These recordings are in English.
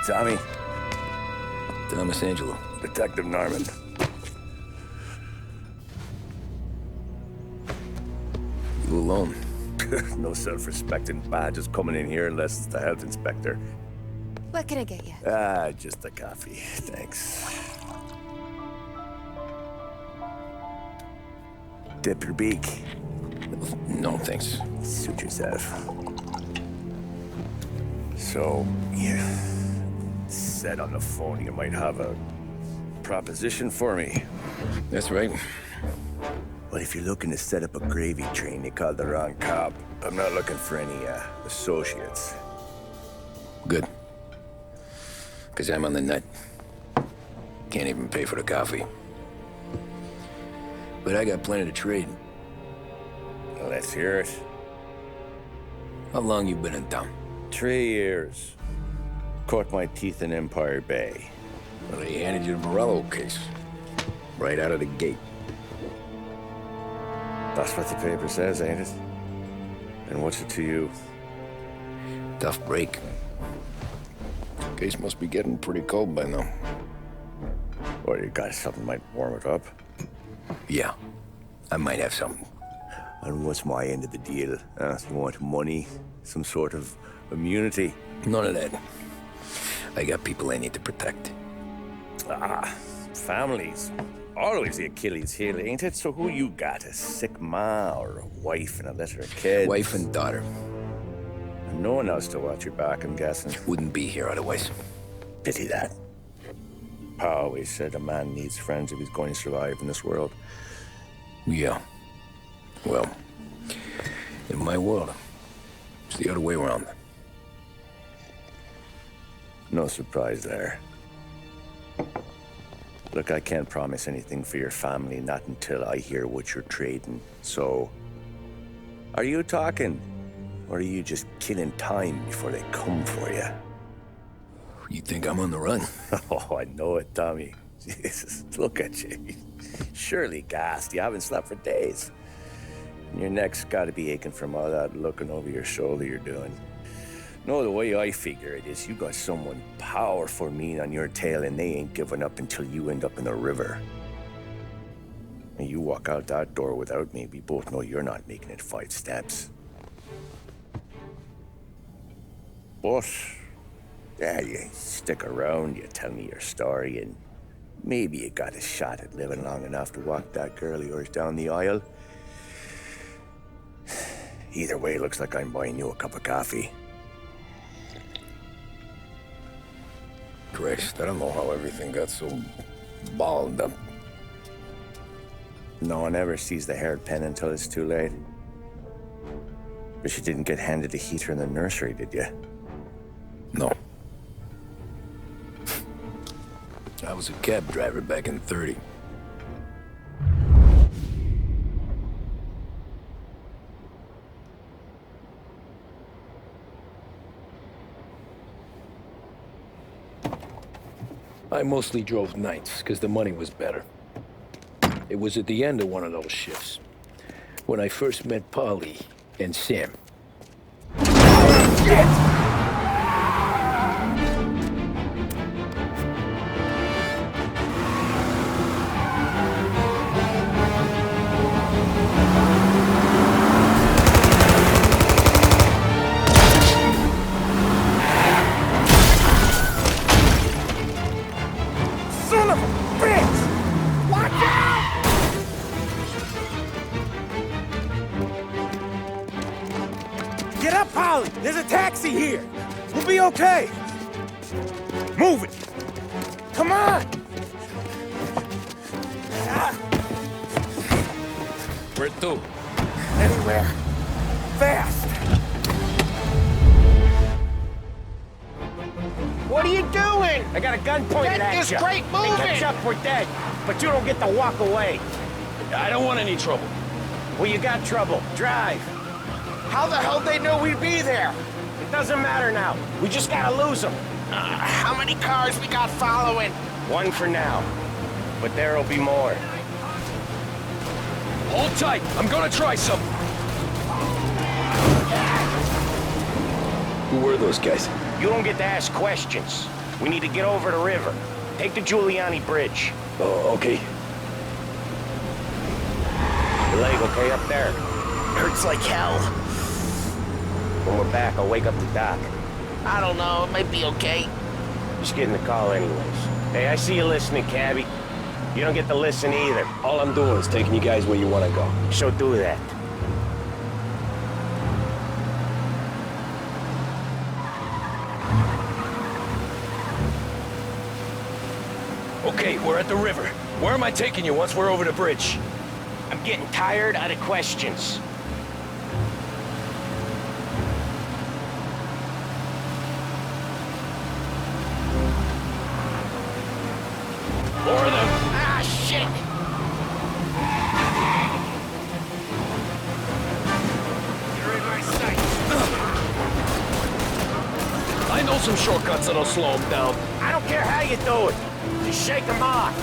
Tommy. Thomas Angelo. Detective Norman. You alone? No self-respecting badges coming in here unless it's the health inspector. What can I get you? Just a coffee. Thanks. Dip your beak. No, thanks. Suit yourself. So, you said on the phone you might have a proposition for me. That's right. Well, if you're looking to set up a gravy train, you called the wrong cop. I'm not looking for any, associates. Good. Because I'm on the nut. Can't even pay for the coffee. But I got plenty to trade. Let's hear it. How long you been in town? 3 years. Caught my teeth in Empire Bay. Well, they handed you the Morello case. Right out of the gate. That's what the paper says, ain't it? And what's it to you? Tough break. Case must be getting pretty cold by now. Or you got something might warm it up? Yeah, I might have something. And what's my end of the deal? You want money? Some sort of immunity? None of that. I got people I need to protect. Families. Always the Achilles heel, ain't it? So who you got? A sick ma or a wife and a litter of kids? Wife and daughter. And no one else to watch your back, I'm guessing. Wouldn't be here otherwise. Pity that. Pa always said a man needs friends if he's going to survive in this world. Yeah. Well, in my world, it's the other way around. No surprise there. Look, I can't promise anything for your family, not until I hear what you're trading. So, are you talking? Or are you just killing time before they come for you? You think I'm on the run? Oh, I know it, Tommy. Jesus, look at you. Surely gassed. You haven't slept for days. And your neck's got to be aching from all that looking over your shoulder you're doing. No, the way I figure it is you got someone powerful mean on your tail and they ain't giving up until you end up in the river. And you walk out that door without me, we both know you're not making it 5 steps. But, yeah, you stick around, you tell me your story, and maybe you got a shot at living long enough to walk that girl of yours down the aisle. Either way, looks like I'm buying you a cup of coffee. Christ, I don't know how everything got so balled up. No one ever sees the haired pen until it's too late. But you didn't get handed a heater in the nursery, did you? No. I was a cab driver back in '30. I mostly drove nights, because the money was better. It was at the end of one of those shifts, when I first met Polly and Sam. Shit! There's a taxi here. We'll be okay. Move it. Come on. Where to? Anywhere. Fast. What are you doing? I got a gun pointed at you. Get this crate moving! Catch up, we're dead. But you don't get to walk away. I don't want any trouble. Well, you got trouble. Drive. How the hell they know we'd be there? It doesn't matter now. We just gotta lose them. How many cars we got following? 1 for now. But there'll be more. Hold tight. I'm gonna try something. Who were those guys? You don't get to ask questions. We need to get over the river. Take the Giuliani Bridge. Oh, okay. Your leg okay up there? Hurts like hell. When we're back, I'll wake up the doc. I don't know, it might be okay. Just get in the car anyways. Hey, I see you listening, cabbie. You don't get to listen either. All I'm doing is taking you guys where you want to go. So do that. Okay, we're at the river. Where am I taking you once we're over the bridge? I'm getting tired of the questions. More of them. Ah, shit! You're in my sight. I know some shortcuts that'll slow them down. I don't care how you do it. Just shake them off.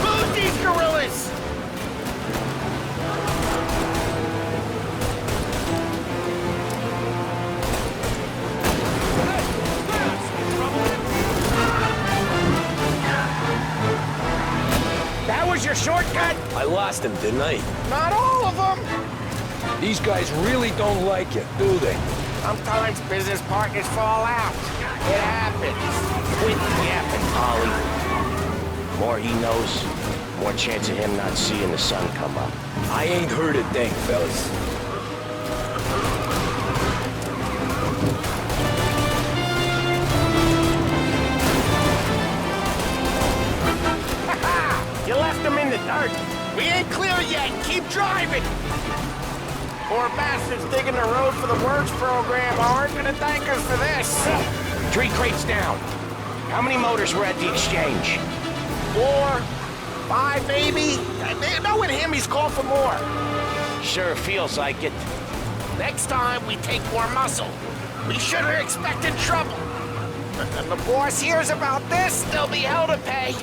Move these gorillas! That was your shortcut? I lost him, didn't I? Not all of them! These guys really don't like you, do they? Sometimes business partners fall out. It happens. Quit yapping, Polly. More he knows, more chance of him not seeing the sun come up. I ain't heard a thing, fellas. You left him in the dirt. We ain't clear yet! Keep driving! Poor bastards digging the road for the works program aren't gonna thank us for this. 3 crates down. How many motors were at the exchange? 4, 5 maybe? Knowing him, he's called for more. Sure feels like it. Next time, we take more muscle. We should have expected trouble. And the boss hears about this, there'll be hell to pay.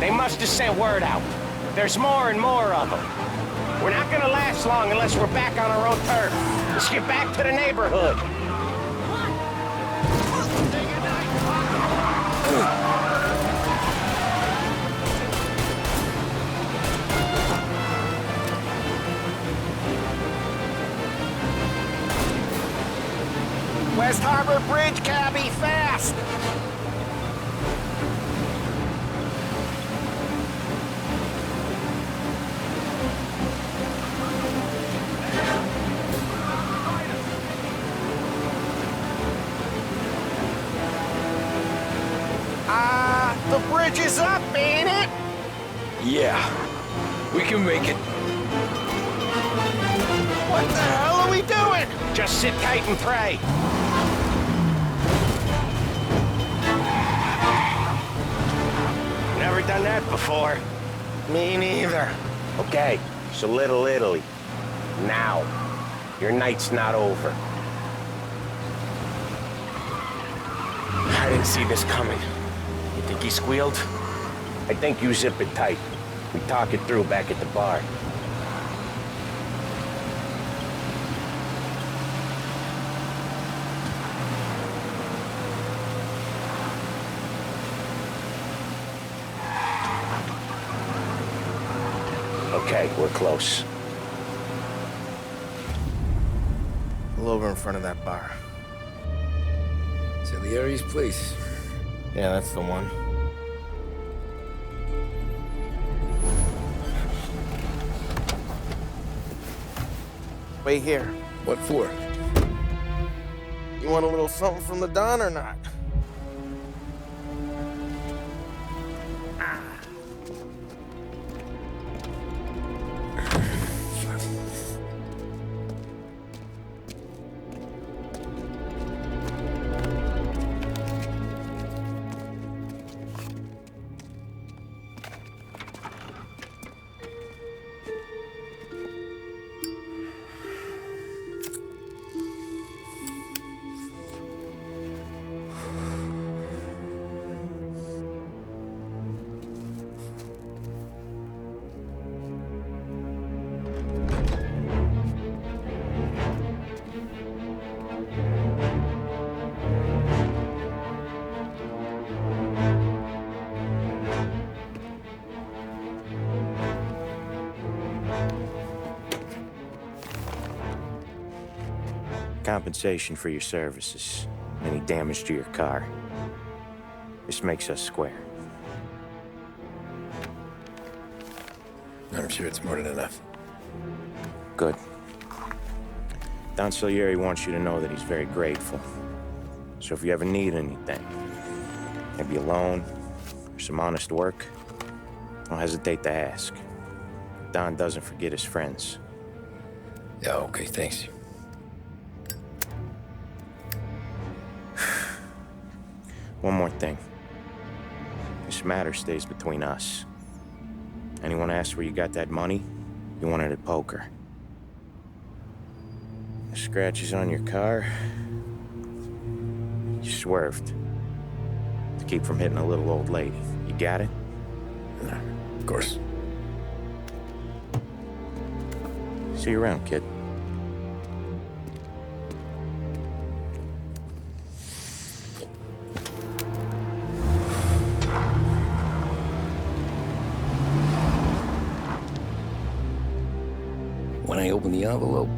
They must have sent word out. There's more and more of them. We're not gonna last long unless we're back on our own turf. Let's get back to the neighborhood. West Harbor Bridge, cabbie, fast! The bridge is up, ain't it? Yeah, we can make it. What the hell are we doing? Just sit tight and pray. Never done that before. Me neither. Okay, so Little Italy. Now, your night's not over. I didn't see this coming. You think he squealed? I think you zip it tight. We talk it through back at the bar. Okay, we're close. Pull over in front of that bar. Salieri's place. Yeah, that's the one. Wait here. What for? You want a little something from the Don or not? compensation for your services, any damage to your car. This makes us square. I'm sure it's more than enough. Good. Don Salieri wants you to know that he's very grateful. So if you ever need anything, maybe a loan or some honest work, don't hesitate to ask. Don doesn't forget his friends. Yeah, okay, thanks. One more thing. This matter stays between us. Anyone asks where you got that money, you won it at poker. The scratches on your car, you swerved to keep from hitting a little old lady. You got it? Of course. See you around, kid. When I opened the envelope,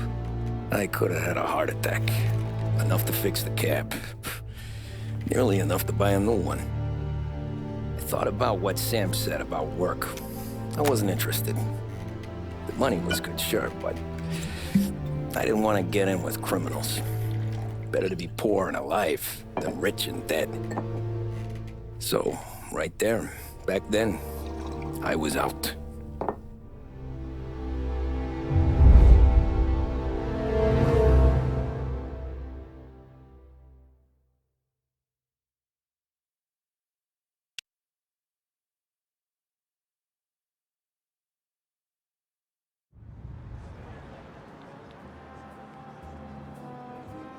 I could have had a heart attack. Enough to fix the cap. Nearly enough to buy a new one. I thought about what Sam said about work. I wasn't interested. The money was good, sure, but I didn't want to get in with criminals. Better to be poor and alive than rich and dead. So, right there, back then, I was out.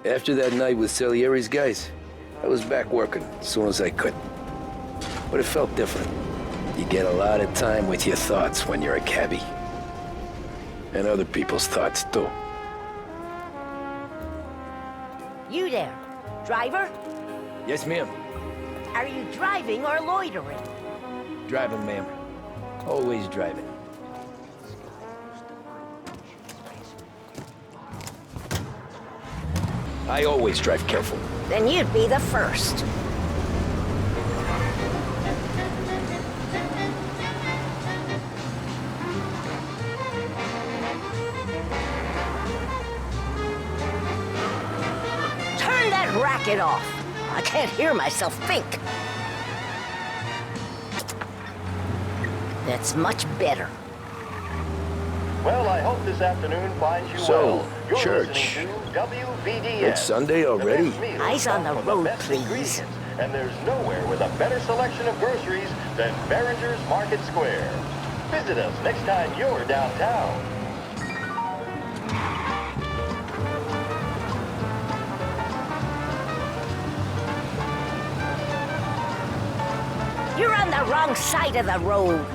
After that night with Salieri's guys, I was back working as soon as I could. But it felt different. You get a lot of time with your thoughts when you're a cabbie. And other people's thoughts, too. You there, driver? Yes, ma'am. Are you driving or loitering? Driving, ma'am. Always driving. I always drive careful. Then you'd be the first. Turn that racket off. I can't hear myself think. That's much better. Well, I hope this afternoon finds you So, well. You're church. listening to WVDS. It's Sunday already? The best meals Eyes on the come from road, best please. ingredients, and there's nowhere with a better selection of groceries than Behringer's Market Square. Visit us next time you're downtown. You're on the wrong side of the road.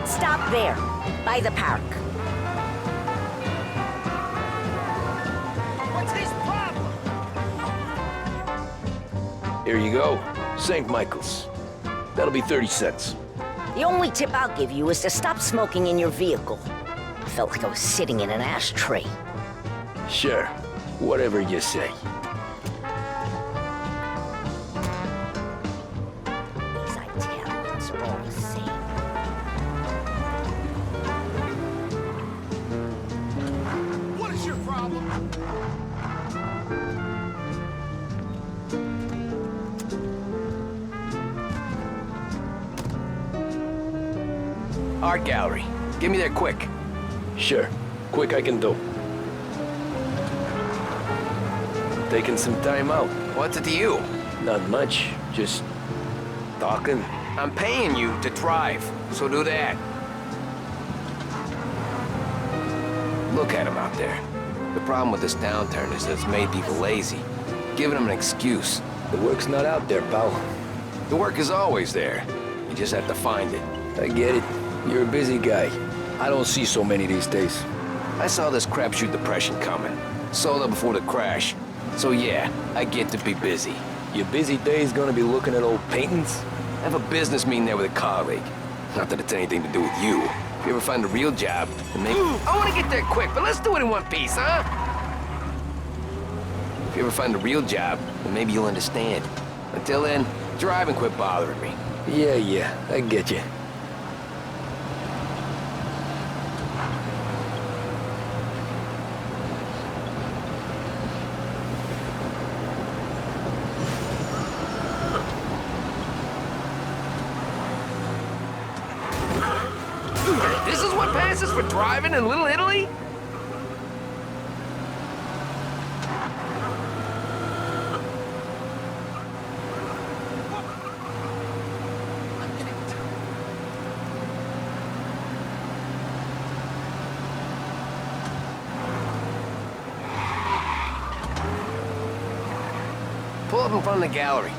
Stop there, by the park. What's his problem? Here you go. St. Michael's. That'll be 30 cents. The only tip I'll give you is to stop smoking in your vehicle. I felt like I was sitting in an ashtray. Sure. Whatever you say. These Italians are all the same. What is your problem? Art gallery. Get me there quick. Sure. Quick I can do. Taking some time out. What's it to you? Not much. Just talking. I'm paying you to drive, so do that. Look at him out there. The problem with this downturn is that it's made people lazy, giving them an excuse. The work's not out there, pal. The work is always there. You just have to find it. I get it. You're a busy guy. I don't see so many these days. I saw this crapshoot depression coming. Sold up before the crash. So yeah, I get to be busy. Your busy day's gonna be looking at old paintings? I have a business meeting there with a colleague. Not that it's anything to do with you. If you ever find a real job, then maybe... I want to get there quick, but let's do it in one piece, huh? If you ever find a real job, then maybe you'll understand. Until then, drive and quit bothering me. Yeah, I get you. This is what passes for driving in Little Italy? Pull up in front of the gallery.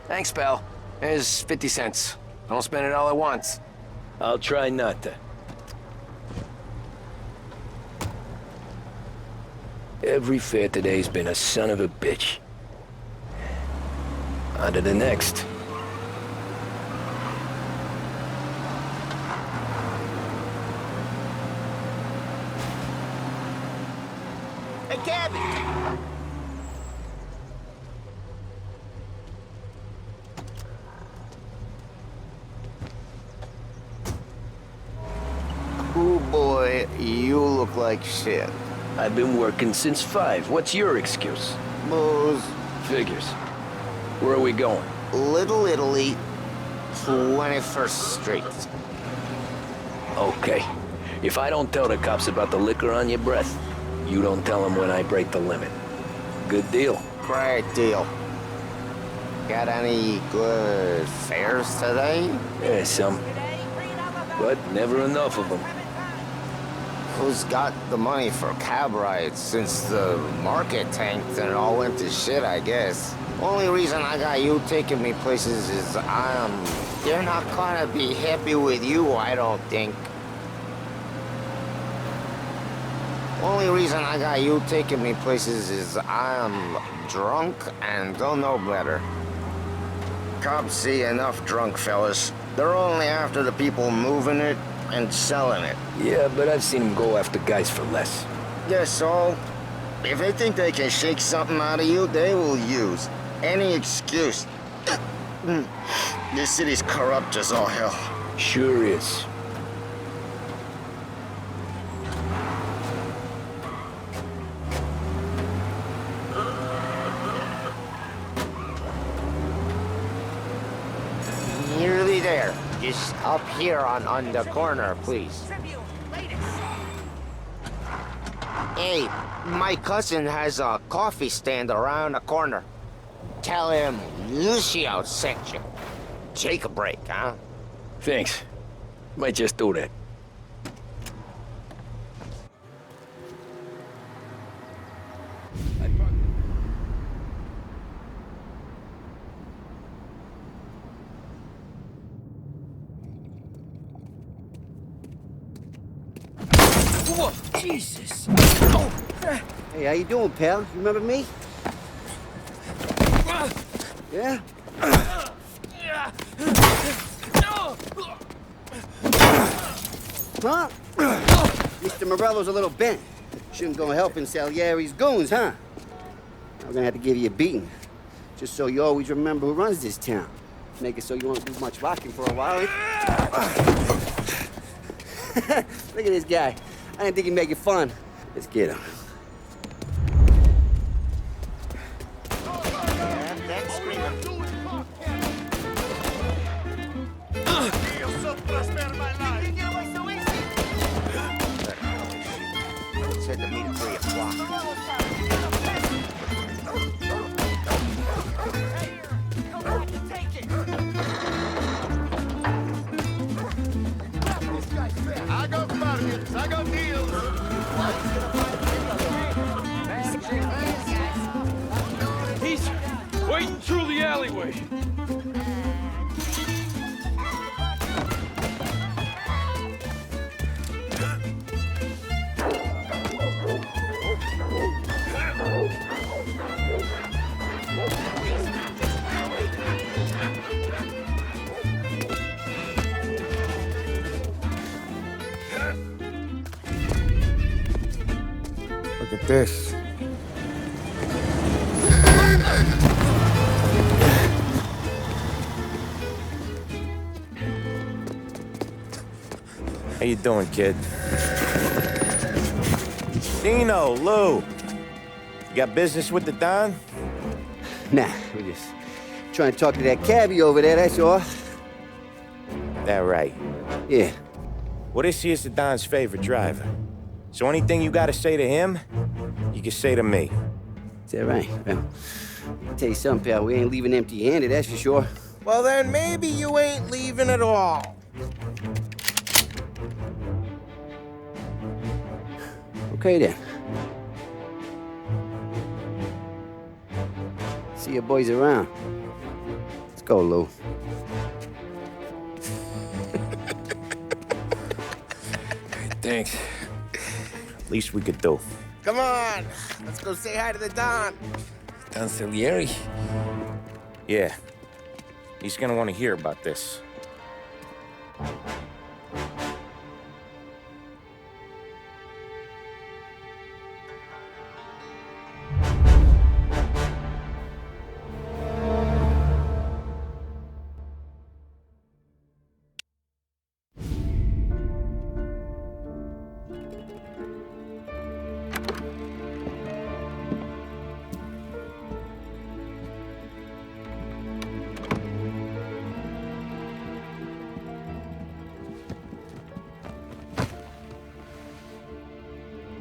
Thanks, pal. Here's 50 cents. Don't spend it all at once. I'll try not to. Every fare today's been a son of a bitch. On to the next. Hey, Gabby! Oh boy, you look like shit. I've been working since 5. What's your excuse? Booze. Figures. Where are we going? Little Italy, 21st Street. Okay. If I don't tell the cops about the liquor on your breath, you don't tell them when I break the limit. Good deal. Great deal. Got any good fares today? Yeah, some. But never enough of them. Who's got the money for cab rides since the market tanked and it all went to shit, I guess? Only reason I got you taking me places is they're not gonna be happy with you, I don't think. Only reason I got you taking me places is I'm drunk and don't know better. Cops see enough drunk fellas. They're only after the people moving it and selling it. Yeah, but I've seen them go after guys for less. Yeah, so if they think they can shake something out of you, they will use any excuse. This city's corrupt as all hell. Sure is. Nearly there. Just up here on the corner, please. Hey, my cousin has a coffee stand around the corner. Tell him Lucio sent you. Take a break, huh? Thanks. Might just do that. Whoa, Jesus! Hey, how you doing, pal? You remember me? Yeah? Huh? Mr. Morello's a little bent. Shouldn't go helping Salieri's goons, huh? I'm gonna have to give you a beating. Just so you always remember who runs this town. Make it so you won't do much rocking for a while. Look at this guy. I didn't think he'd make it fun. Let's get him. Said to meet at 3 o'clock. I got deals. He's waiting through the alleyway. Look at this. How you doing, kid? Dino, Lou. You got business with the Don? Nah, we're just trying to talk to that cabbie over there, that's all. That right. Yeah. Well, this here's the Don's favorite driver. So anything you gotta say to him, you can say to me. Is that right? Well, I'll tell you something, pal. We ain't leaving empty-handed, that's for sure. Well, then maybe you ain't leaving at all. Okay, then. See your boys around. Let's go, Lou. Thanks. Least we could do. Come on, let's go say hi to the Don. Don Salieri? Yeah. He's gonna want to hear about this.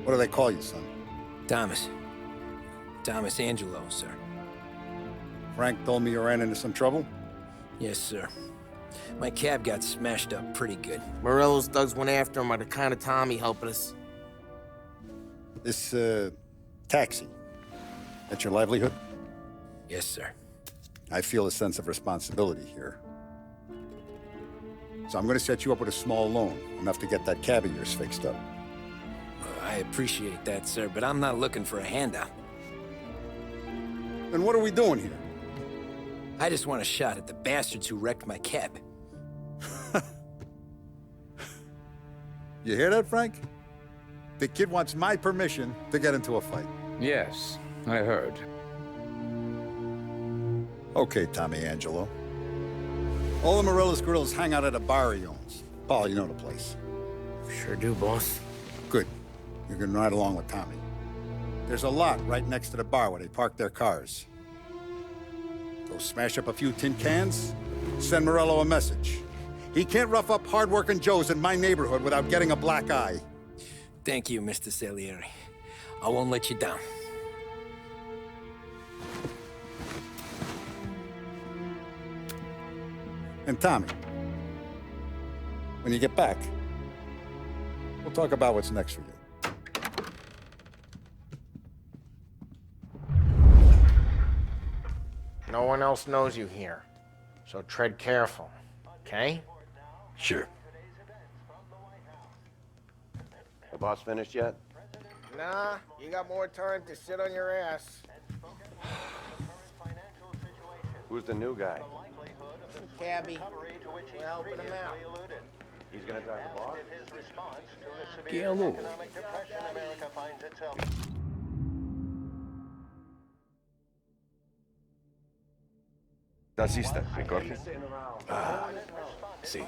What do they call you, son? Thomas. Thomas Angelo, sir. Frank told me you ran into some trouble? Yes, sir. My cab got smashed up pretty good. Morello's thugs went after him by the kind of Tommy helping us. This, taxi, that's your livelihood? Yes, sir. I feel a sense of responsibility here. So I'm gonna set you up with a small loan, enough to get that cab of yours fixed up. I appreciate that, sir, but I'm not looking for a handout. Then what are we doing here? I just want a shot at the bastards who wrecked my cab. You hear that, Frank? The kid wants my permission to get into a fight. Yes, I heard. Okay, Tommy Angelo. All the Morella's grills hang out at a bar he owns. Paul, you know the place. Sure do, boss. Good. You can ride along with Tommy. There's a lot right next to the bar where they park their cars. Go smash up a few tin cans, send Morello a message. He can't rough up hard-working Joes in my neighborhood without getting a black eye. Thank you, Mr. Salieri. I won't let you down. And Tommy, when you get back, we'll talk about what's next for you. No one else knows you here, so tread careful, okay? Sure. The boss finished yet? Nah, you got more time to sit on your ass. Who's the new guy? Cabby, we're helping him out. He's gonna drive the boss? Guillermo. Taxista, ricordi? Ah, see.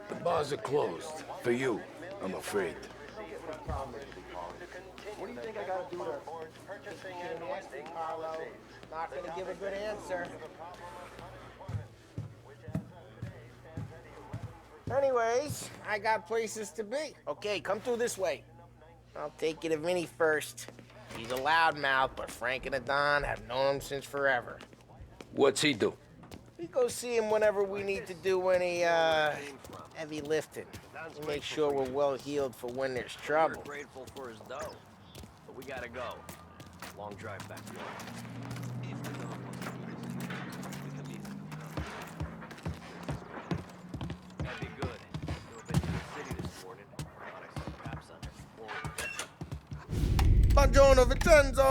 The bars are closed. For you, I'm afraid. What do you think I gotta do to purchasing and investing, Carlo? Not gonna give a good answer. Anyways, I got places to be. Okay, come through this way. I'll take you to Vinny first. He's a loudmouth, but Frank and the Don have known him since forever. What's he do? We go see him whenever we need to do any, heavy lifting. Make sure we're well healed for when there's trouble. We're grateful for his dough, but we gotta go. Long drive back to That'd be good. I've been to the city this morning. Thought I saw cops on their phone. Buongiorno, Vincenzo!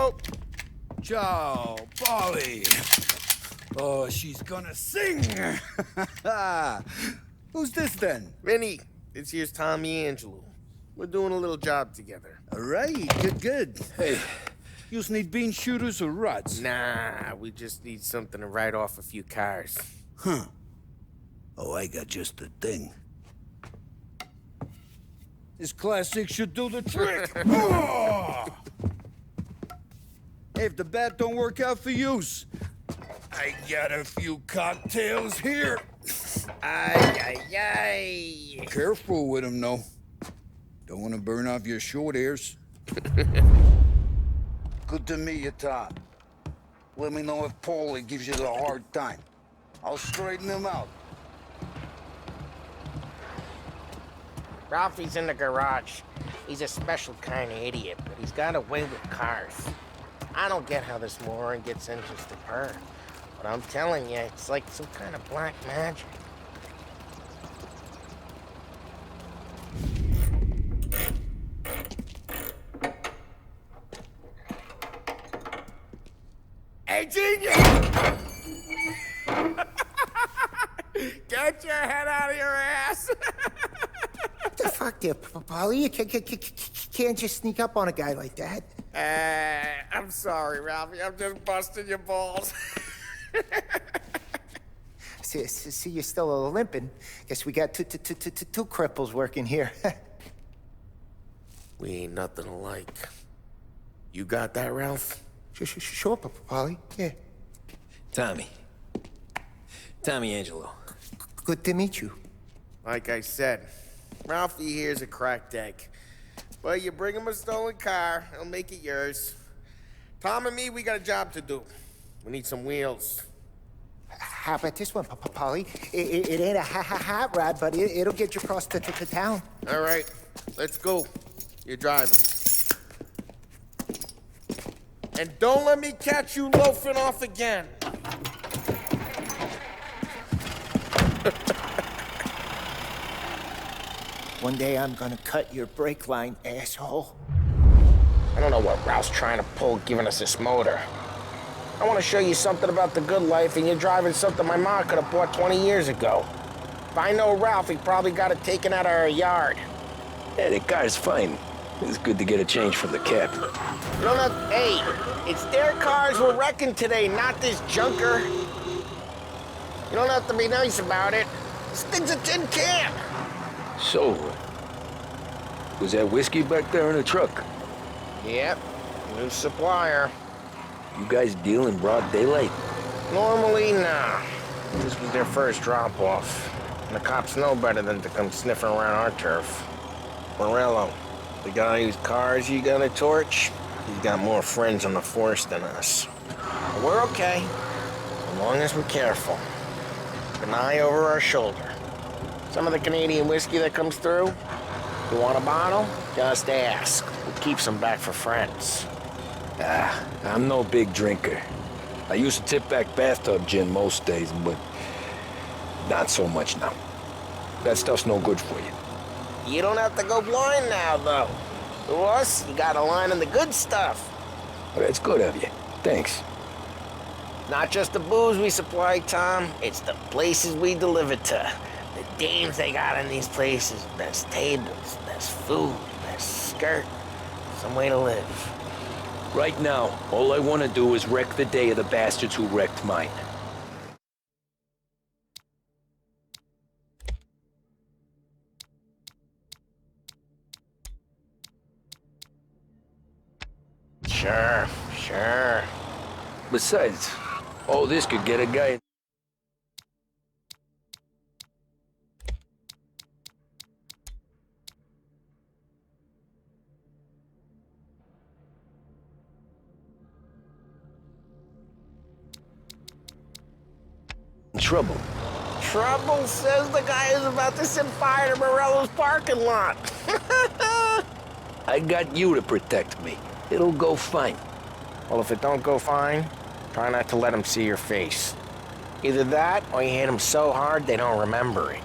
Ciao, Polly. Oh, she's gonna sing. Who's this then? Vinny, this here's Tommy Angelo. We're doing a little job together. All right, good. Hey, you need bean shooters or rods? Nah, we just need something to write off a few cars. Huh. Oh, I got just the thing. This classic should do the trick. Oh! Hey, if the bat don't work out for yous, I got a few cocktails here. Ay, ay, ay. Careful with them, though. Don't want to burn off your short hairs. Good to meet you, Tom. Let me know if Paulie gives you the hard time. I'll straighten him out. Ralphie's in the garage. He's a special kind of idiot, but he's got a way with cars. I don't get how this moron gets interested in her. But I'm telling you, it's like some kind of black magic. Hey, genius! Get your head out of your ass! What the fuck there, Polly? You can't just sneak up on a guy like that. I'm sorry, Ralphie. I'm just busting your balls. See, you're still limping. Guess we got two cripples working here. We ain't nothing alike. You got that, Ralph? Sure, Polly. Yeah. Tommy Angelo. Good to meet you. Like I said, Ralphie here's a cracked egg. But you bring him a stolen car, he'll make it yours. Tom and me, we got a job to do. We need some wheels. How about this one, Polly? It ain't a hot rod, but it'll get you across to town. All right, let's go. You're driving. And don't let me catch you loafing off again. One day I'm gonna cut your brake line, asshole. I don't know what Ralph's trying to pull giving us this motor. I want to show you something about the good life, and you're driving something my mom could have bought 20 years ago. If I know Ralph, he probably got it taken out of our yard. Yeah, the car's fine. It's good to get a change from the cap. You don't have... Hey, it's their cars we're wrecking today, not this junker. You don't have to be nice about it. This thing's a tin can. So, was that whiskey back there in the truck? Yep, new supplier. You guys deal in broad daylight? Normally, nah. This was their first drop-off. And the cops know better than to come sniffing around our turf. Morello, the guy whose cars you got a torch, he's got more friends on the force than us. But we're okay, as long as we're careful. An eye over our shoulder. Some of the Canadian whiskey that comes through, you want a bottle? Just ask. We'll keep some back for friends. I'm no big drinker. I used to tip back bathtub gin most days, but not so much now. That stuff's no good for you. You don't have to go blind now, though. To us, you got a line in the good stuff. Well, that's good of you. Thanks. Not just the booze we supply, Tom. It's the places we deliver to. The dames they got in these places. Best tables, best food, best skirt. Some way to live. Right now, all I want to do is wreck the day of the bastards who wrecked mine. Sure. Besides, all this could get a guy... trouble. Trouble says the guy is about to set fire to Morello's parking lot. I got you to protect me. It'll go fine. Well, if it don't go fine, try not to let him see your face. Either that, or you hit him so hard they don't remember it.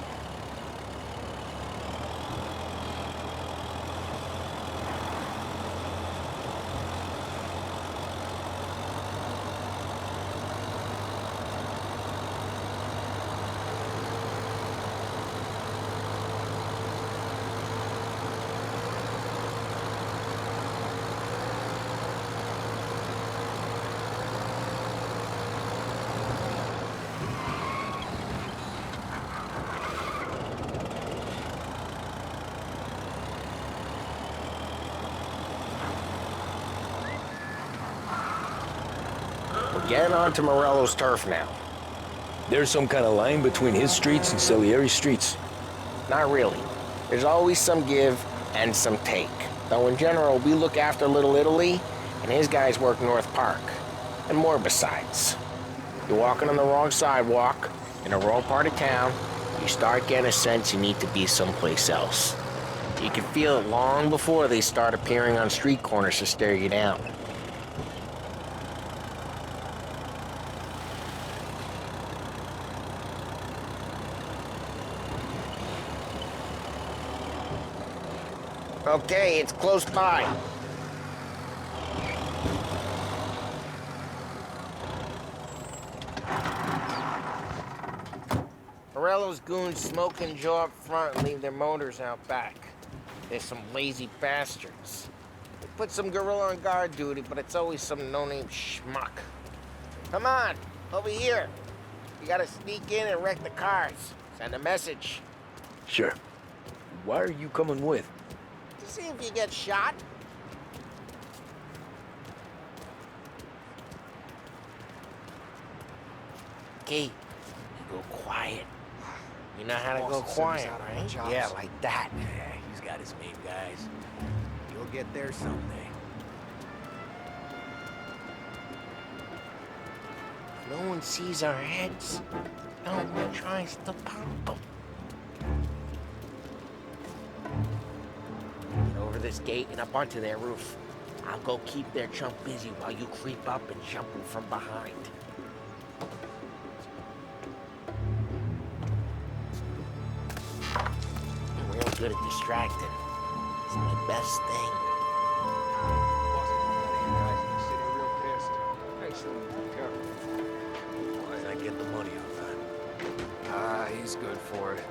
We're getting onto Morello's turf now. There's some kind of line between his streets and Salieri's streets? Not really. There's always some give and some take. Though in general, we look after Little Italy, and his guys work North Park. And more besides. You're walking on the wrong sidewalk, in the wrong part of town, you start getting a sense you need to be someplace else. You can feel it long before they start appearing on street corners to stare you down. Okay, it's close by. Morello's goons smoke and jaw up front and leave their motors out back. They're some lazy bastards. They put some gorilla on guard duty, but it's always some no-name schmuck. Come on, over here. You gotta sneak in and wreck the cars. Send a message. Sure. Why are you coming with? To see if you get shot. Okay, you go quiet. You know how to go quiet, right? Yeah, like that. Yeah, he's got his main guys. You'll get there someday. If no one sees our heads, no one tries to pop them. Get over this gate and up onto their roof. I'll go keep their chump busy while you creep up and jump them from behind. I'm real good at distracting. It's my best thing. Why did I get the money on that? Ah, he's good for it.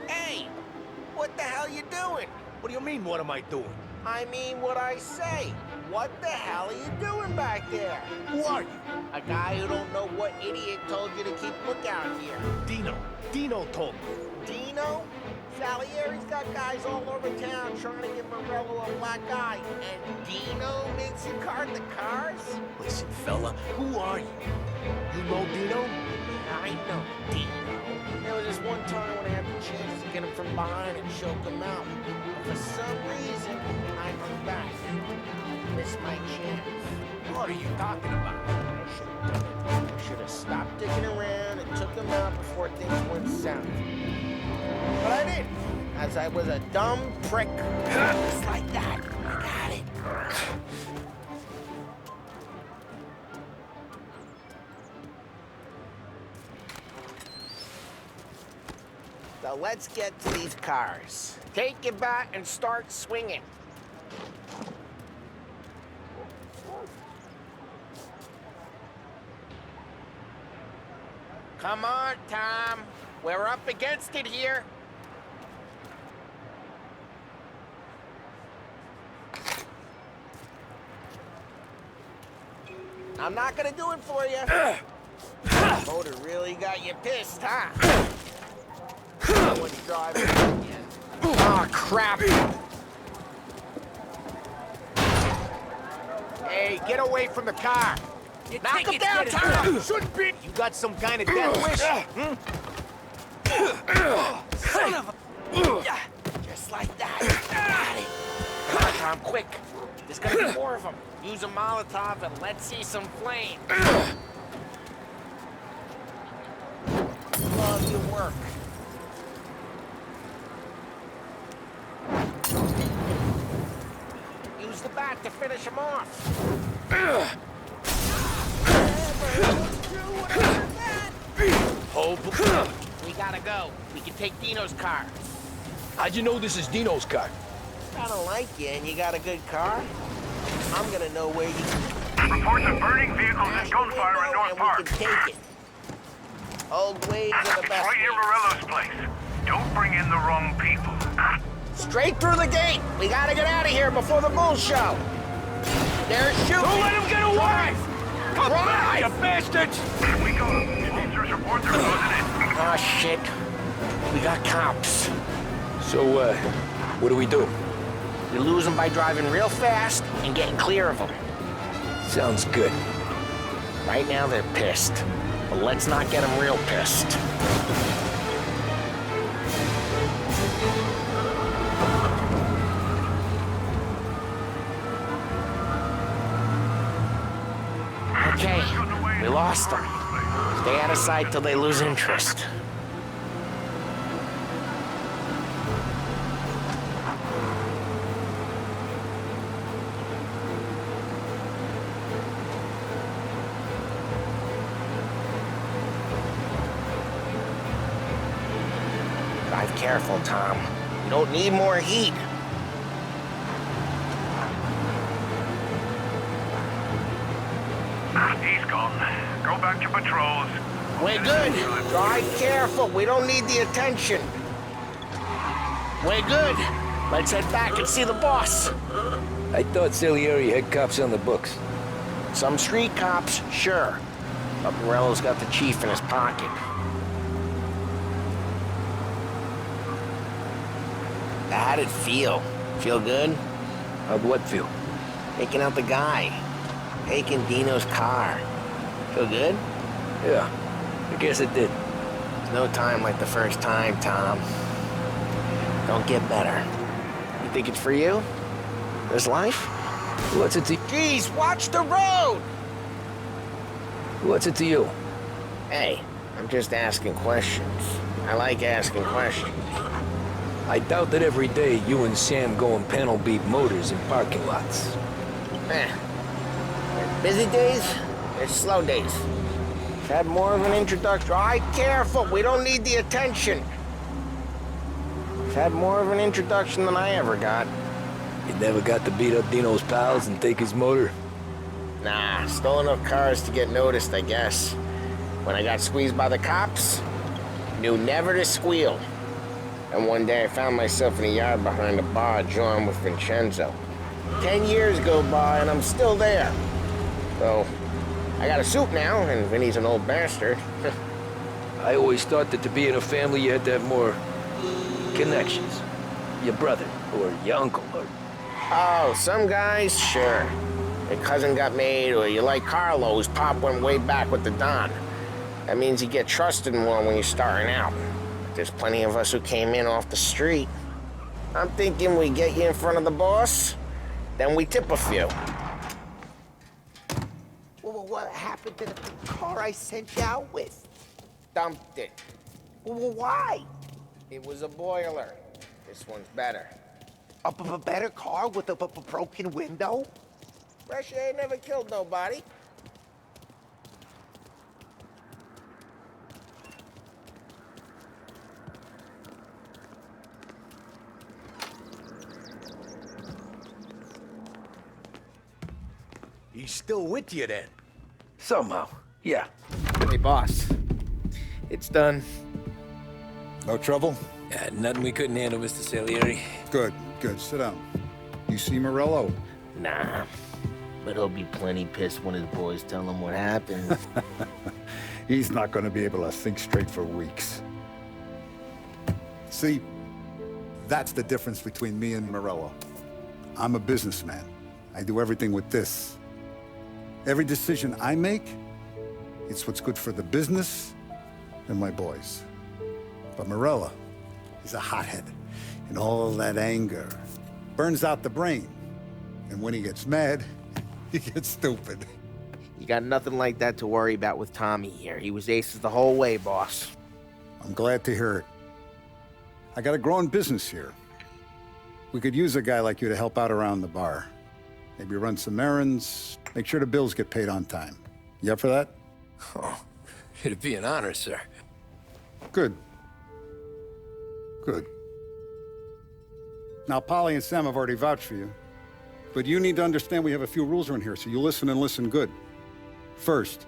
Hey! What the hell you doing? What do you mean, what am I doing? I mean what I say. What the hell are you doing back there? Who are you? A guy who don't know what idiot told you to keep lookout here. Dino. Dino told me. Dino? Salieri's got guys all over town trying to give Morello a black eye. And Dino makes you cart the cars? Listen, fella, who are you? You know Dino? I know Dino. There was this one time when I had the chance to get him from behind and choke him out. But for some reason, I hung back. Missed my chance. What are you talking about? I should have stopped digging around and took him out before things went south. But I didn't, as I was a dumb prick. Just like that. I got it. So let's get to these cars. Take your bat and start swinging. Come on, Tom. We're up against it here. I'm not gonna do it for you. Motor really got you pissed, huh? No one's driving. Oh, crap. Hey, get away from the car! Knock him down, Tom! Shouldn't be! You got some kind of death wish? Son of a... Just like that. Come on, Tom, quick. There's gonna be more of them. Use a Molotov and let's see some flame. Love your work. Use the bat to finish him off. Hold. We gotta go. We can take Dino's car. How'd you know this is Dino's car? I don't like you, and you got a good car. I'm gonna know where you... Reports of burning vehicles and gunfire in North Park. We can take it. Old ways are the best. Right near Morello's place. Don't bring in the wrong people. Straight through the gate. We gotta get out of here before the bull show. They're shooting. Don't let him get away! Come on, you bastards! Here we go. Teamsters report they're closing in. Oh, shit. We got cops. So, what do we do? We lose them by driving real fast and getting clear of them. Sounds good. Right now they're pissed, but let's not get them real pissed. Okay, we lost them. Stay out of sight till they lose interest. Drive careful, Tom. You don't need more heat. He's gone. Go back to patrols. We're good. Drive careful. We don't need the attention. We're good. Let's head back and see the boss. I thought Salieri had cops on the books. Some street cops, sure. But Morello's got the chief in his pocket. How'd it feel? Feel good? How'd what feel? Taking out the guy. Taking Dino's car. Feel good? Yeah, I guess it did. There's no time like the first time, Tom. Don't get better. You think it's for you? This life? What's it to... Jeez, watch the road! What's it to you? Hey, I'm just asking questions. I like asking questions. I doubt that every day you and Sam go and panel beat motors in parking lots. There's busy days, there's slow days. Had more of an introduction. Drive careful, we don't need the attention. Had more of an introduction than I ever got. You never got to beat up Dino's pals and take his motor? Nah, stole enough cars to get noticed, I guess. When I got squeezed by the cops, knew never to squeal. And one day I found myself in a yard behind a bar drawing with Vincenzo. 10 years go by and I'm still there. So, I got a suit now, and Vinny's an old bastard. I always thought that to be in a family you had to have more connections. Your brother, or your uncle, or... Oh, some guys, sure. Your cousin got made, or you like Carlo's, Pop went way back with the Don. That means you get trusted more when you're starting out. There's plenty of us who came in off the street. I'm thinking we get you in front of the boss, then we tip a few. Well, what happened to the car I sent you out with? Dumped it. Well, why? It was a boiler. This one's better. A better car with a broken window? Fresh air never killed nobody. He's still with you then? Somehow, yeah. Hey, boss. It's done. No trouble? Yeah, nothing we couldn't handle, Mr. Salieri. Good, good. Sit down. You see Morello? Nah. But he'll be plenty pissed when his boys tell him what happened. He's not going to be able to think straight for weeks. See, that's the difference between me and Morello. I'm a businessman. I do everything with this. Every decision I make, it's what's good for the business and my boys. But Morello, he's a hothead. And all that anger burns out the brain. And when he gets mad, he gets stupid. You got nothing like that to worry about with Tommy here. He was aces the whole way, boss. I'm glad to hear it. I got a growing business here. We could use a guy like you to help out around the bar. Maybe run some errands, make sure the bills get paid on time. You up for that? Oh, it'd be an honor, sir. Good. Good. Now, Polly and Sam have already vouched for you. But you need to understand we have a few rules around here, so you listen and listen good. First,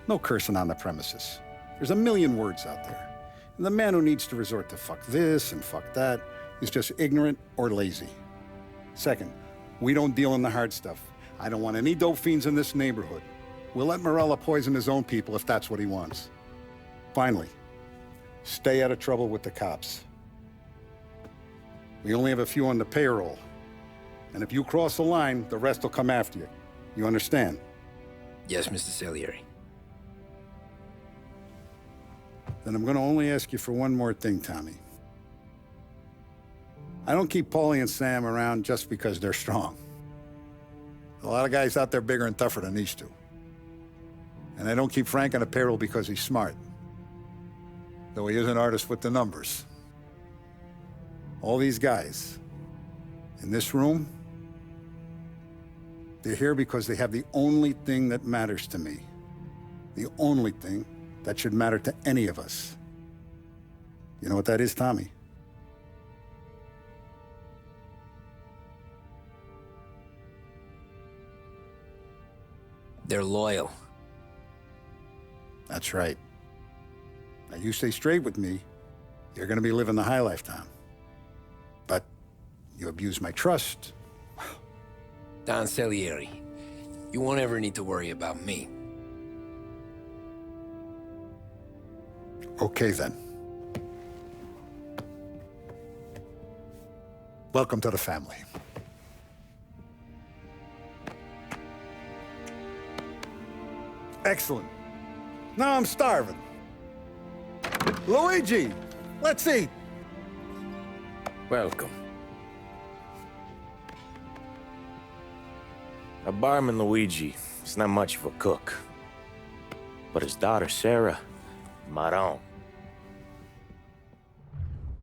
no cursing on the premises. There's a million words out there. And the man who needs to resort to fuck this and fuck that is just ignorant or lazy. Second, we don't deal in the hard stuff. I don't want any dope fiends in this neighborhood. We'll let Morello poison his own people if that's what he wants. Finally, stay out of trouble with the cops. We only have a few on the payroll. And if you cross the line, the rest will come after you. You understand? Yes, Mr. Salieri. Then I'm gonna only ask you for one more thing, Tommy. I don't keep Paulie and Sam around just because they're strong. A lot of guys out there bigger and tougher than these two. And I don't keep Frank on a payroll because he's smart. Though he is an artist with the numbers. All these guys in this room, they're here because they have the only thing that matters to me. The only thing that should matter to any of us. You know what that is, Tommy? They're loyal. That's right. Now you stay straight with me, you're gonna be living the high life, Tom. But you abuse my trust. Don Salieri, you won't ever need to worry about me. Okay, then. Welcome to the family. Excellent. Now I'm starving. Luigi, let's eat. Welcome. Our barman Luigi is not much of a cook. But his daughter Sarah, Maron.